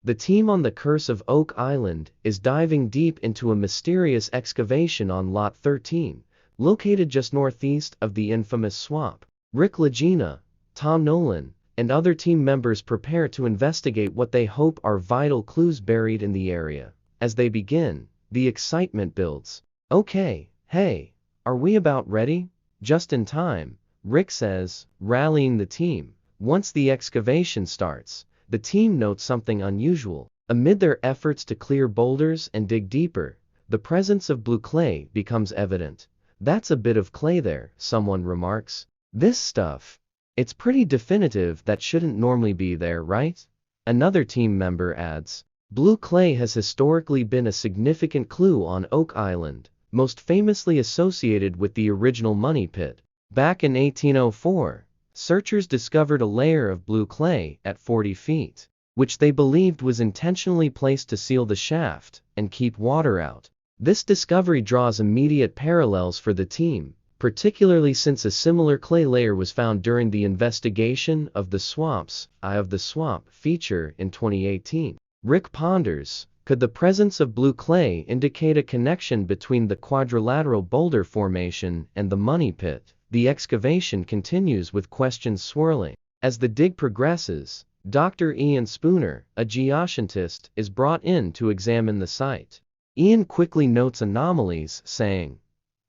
The team on the Curse of Oak Island is diving deep into a mysterious excavation on Lot 13, located just northeast of the infamous swamp. Rick Lagina, Tom Nolan, and other team members prepare to investigate what they hope are vital clues buried in the area. As they begin, the excitement builds. "Okay, hey, are we about ready?" "Just in time," Rick says, rallying the team. Once the excavation starts, the team notes something unusual. Amid their efforts to clear boulders and dig deeper, the presence of blue clay becomes evident. "That's a bit of clay there," someone remarks. "This stuff, it's pretty definitive that shouldn't normally be there, right?" Another team member adds. Blue clay has historically been a significant clue on Oak Island, most famously associated with the original money pit. Back in 1804, searchers discovered a layer of blue clay at 40 feet, which they believed was intentionally placed to seal the shaft and keep water out. This discovery draws immediate parallels for the team, particularly since a similar clay layer was found during the investigation of the swamp's Eye of the Swamp feature in 2018. Rick ponders, could the presence of blue clay indicate a connection between the quadrilateral boulder formation and the money pit? The excavation continues with questions swirling. As the dig progresses, Dr. Ian Spooner, a geoscientist, is brought in to examine the site. Ian quickly notes anomalies, saying,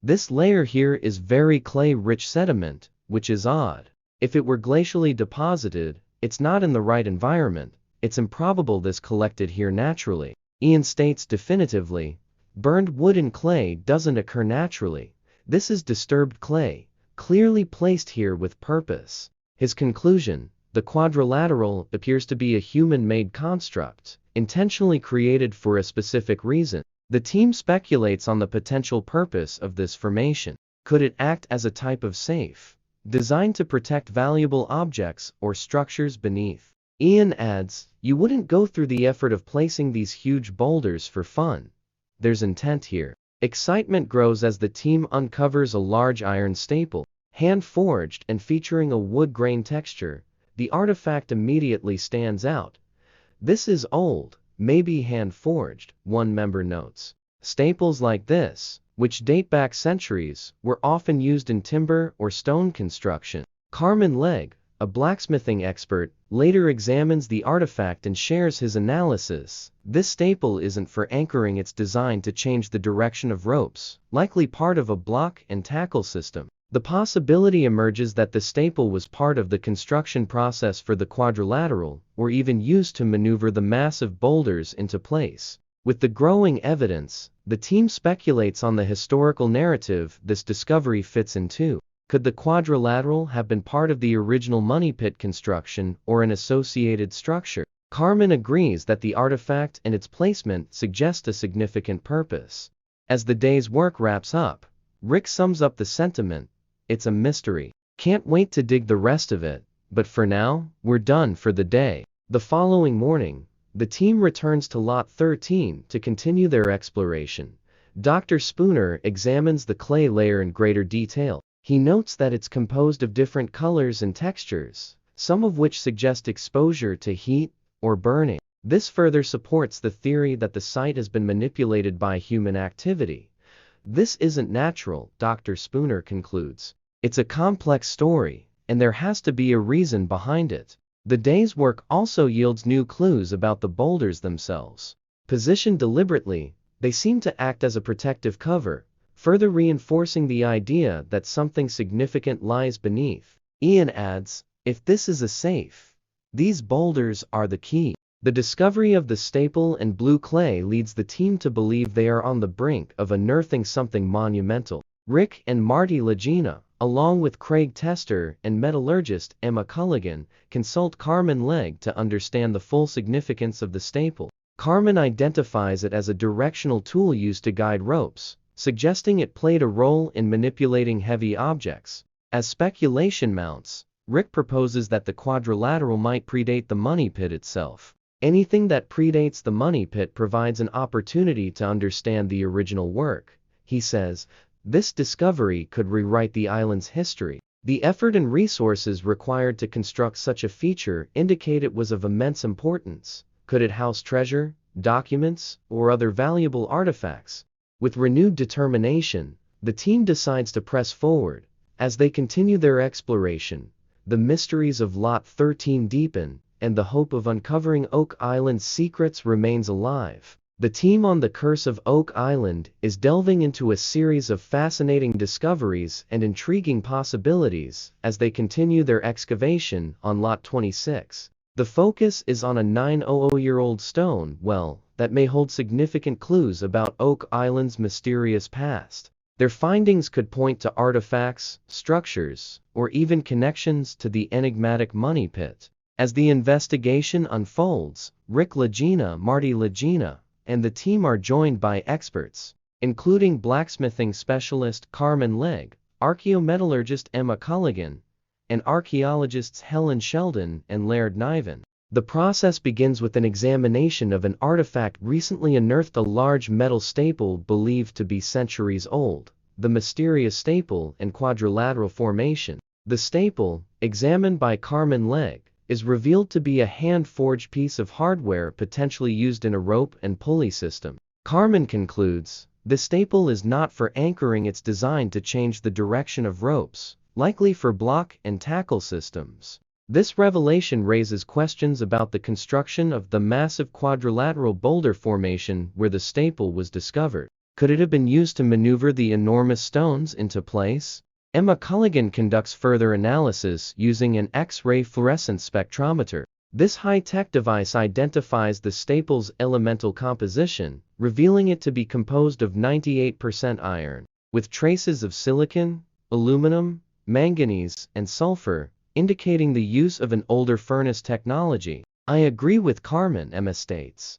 "This layer here is very clay-rich sediment, which is odd. If it were glacially deposited, it's not in the right environment. It's improbable this collected here naturally." Ian states definitively, "Burned wood and clay doesn't occur naturally. This is disturbed clay, clearly placed here with purpose." His conclusion, the quadrilateral appears to be a human-made construct, intentionally created for a specific reason. The team speculates on the potential purpose of this formation. Could it act as a type of safe, designed to protect valuable objects or structures beneath? Ian adds, "You wouldn't go through the effort of placing these huge boulders for fun. There's intent here." Excitement grows as the team uncovers a large iron staple, hand-forged and featuring a wood grain texture. The artifact immediately stands out. "This is old, maybe hand-forged," one member notes. Staples like this, which date back centuries, were often used in timber or stone construction. Carmen Legg, a blacksmithing expert, later examines the artifact and shares his analysis. "This staple isn't for anchoring, it's designed to change the direction of ropes, likely part of a block and tackle system." The possibility emerges that the staple was part of the construction process for the quadrilateral, or even used to maneuver the massive boulders into place. With the growing evidence, the team speculates on the historical narrative this discovery fits into. Could the quadrilateral have been part of the original money pit construction or an associated structure? Carmen agrees that the artifact and its placement suggest a significant purpose. As the day's work wraps up, Rick sums up the sentiment. "It's a mystery. Can't wait to dig the rest of it, but for now, we're done for the day." The following morning, the team returns to Lot 13 to continue their exploration. Dr. Spooner examines the clay layer in greater detail. He notes that it's composed of different colors and textures, some of which suggest exposure to heat or burning. This further supports the theory that the site has been manipulated by human activity. "This isn't natural," Dr. Spooner concludes. "It's a complex story, and there has to be a reason behind it." The day's work also yields new clues about the boulders themselves. Positioned deliberately, they seem to act as a protective cover, further reinforcing the idea that something significant lies beneath. Ian adds, "If this is a safe, these boulders are the key." The discovery of the staple and blue clay leads the team to believe they are on the brink of unearthing something monumental. Rick and Marty Lagina, along with Craig Tester and metallurgist Emma Culligan, consult Carmen Legg to understand the full significance of the staple. Carmen identifies it as a directional tool used to guide ropes, suggesting it played a role in manipulating heavy objects. As speculation mounts, Rick proposes that the quadrilateral might predate the money pit itself. Anything that predates the money pit provides an opportunity to understand the original work. He says, "This discovery could rewrite the island's history." The effort and resources required to construct such a feature indicate it was of immense importance. Could it house treasure, documents, or other valuable artifacts? With renewed determination, the team decides to press forward. As they continue their exploration, the mysteries of Lot 13 deepen, and the hope of uncovering Oak Island's secrets remains alive. The team on the Curse of Oak Island is delving into a series of fascinating discoveries and intriguing possibilities as they continue their excavation on Lot 26. The focus is on a 900-year-old stone well that may hold significant clues about Oak Island's mysterious past. Their findings could point to artifacts, structures, or even connections to the enigmatic money pit. As the investigation unfolds, Rick Lagina, Marty Lagina, and the team are joined by experts, including blacksmithing specialist Carmen Legg, archaeometallurgist Emma Culligan, and archaeologists Helen Sheldon and Laird Niven. The process begins with an examination of an artifact recently unearthed, a large metal staple believed to be centuries old, the mysterious staple in quadrilateral formation. The staple, examined by Carmen Legg, is revealed to be a hand-forged piece of hardware potentially used in a rope and pulley system. Carmen concludes, the staple is not for anchoring, it's designed to change the direction of ropes, likely for block and tackle systems. This revelation raises questions about the construction of the massive quadrilateral boulder formation where the staple was discovered. Could it have been used to maneuver the enormous stones into place? Emma Culligan conducts further analysis using an X-ray fluorescence spectrometer. This high-tech device identifies the staple's elemental composition, revealing it to be composed of 98% iron, with traces of silicon, aluminum, manganese, and sulfur, indicating the use of an older furnace technology. I agree with Carmen, Emma states.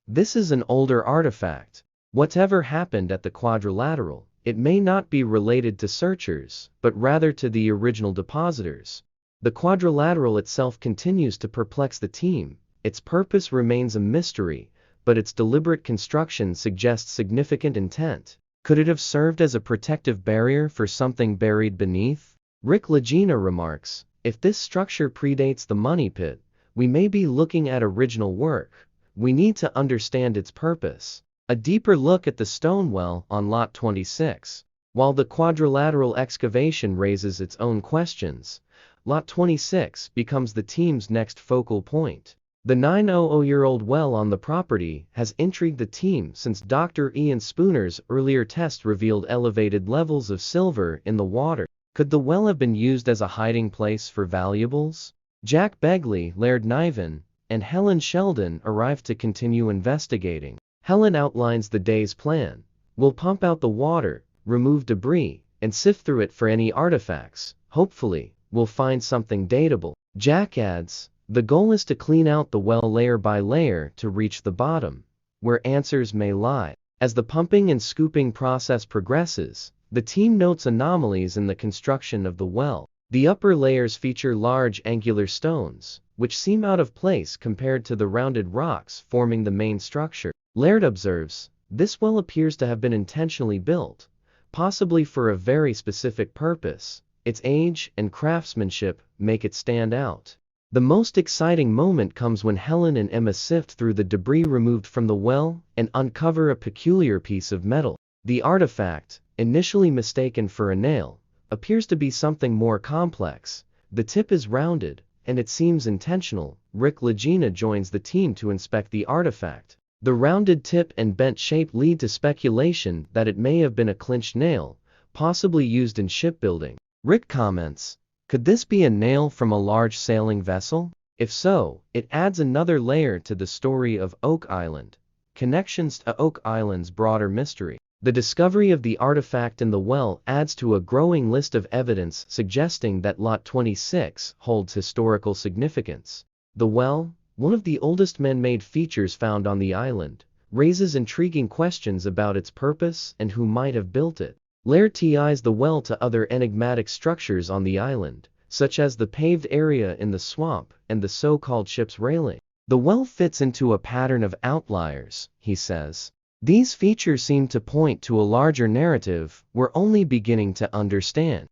This is an older artifact. Whatever happened at the quadrilateral, it may not be related to searchers, but rather to the original depositors. The quadrilateral itself continues to perplex the team. Its purpose remains a mystery, but its deliberate construction suggests significant intent. Could it have served as a protective barrier for something buried beneath? Rick Lagina remarks, if this structure predates the money pit, we may be looking at original work. We need to understand its purpose. A deeper look at the stone well on Lot 26. While the quadrilateral excavation raises its own questions, Lot 26 becomes the team's next focal point. The 900-year-old well on the property has intrigued the team since Dr. Ian Spooner's earlier test revealed elevated levels of silver in the water. Could the well have been used as a hiding place for valuables? Jack Begley, Laird Niven, and Helen Sheldon arrive to continue investigating. Helen outlines the day's plan. We'll pump out the water, remove debris, and sift through it for any artifacts. Hopefully, we'll find something datable. Jack adds, the goal is to clean out the well layer by layer to reach the bottom, where answers may lie. As the pumping and scooping process progresses, the team notes anomalies in the construction of the well. The upper layers feature large angular stones, which seem out of place compared to the rounded rocks forming the main structure. Laird observes, this well appears to have been intentionally built, possibly for a very specific purpose. Its age and craftsmanship make it stand out. The most exciting moment comes when Helen and Emma sift through the debris removed from the well and uncover a peculiar piece of metal. The artifact, initially mistaken for a nail, appears to be something more complex. The tip is rounded, and it seems intentional. Rick Lagina joins the team to inspect the artifact. The rounded tip and bent shape lead to speculation that it may have been a clinched nail, possibly used in shipbuilding. Rick comments, could this be a nail from a large sailing vessel? If so, it adds another layer to the story of Oak Island. Connections to Oak Island's broader mystery. The discovery of the artifact in the well adds to a growing list of evidence suggesting that Lot 26 holds historical significance. The well, one of the oldest man-made features found on the island, raises intriguing questions about its purpose and who might have built it. Laird ties the well to other enigmatic structures on the island, such as the paved area in the swamp and the so-called ship's railing. The well fits into a pattern of outliers, he says. These features seem to point to a larger narrative we're only beginning to understand.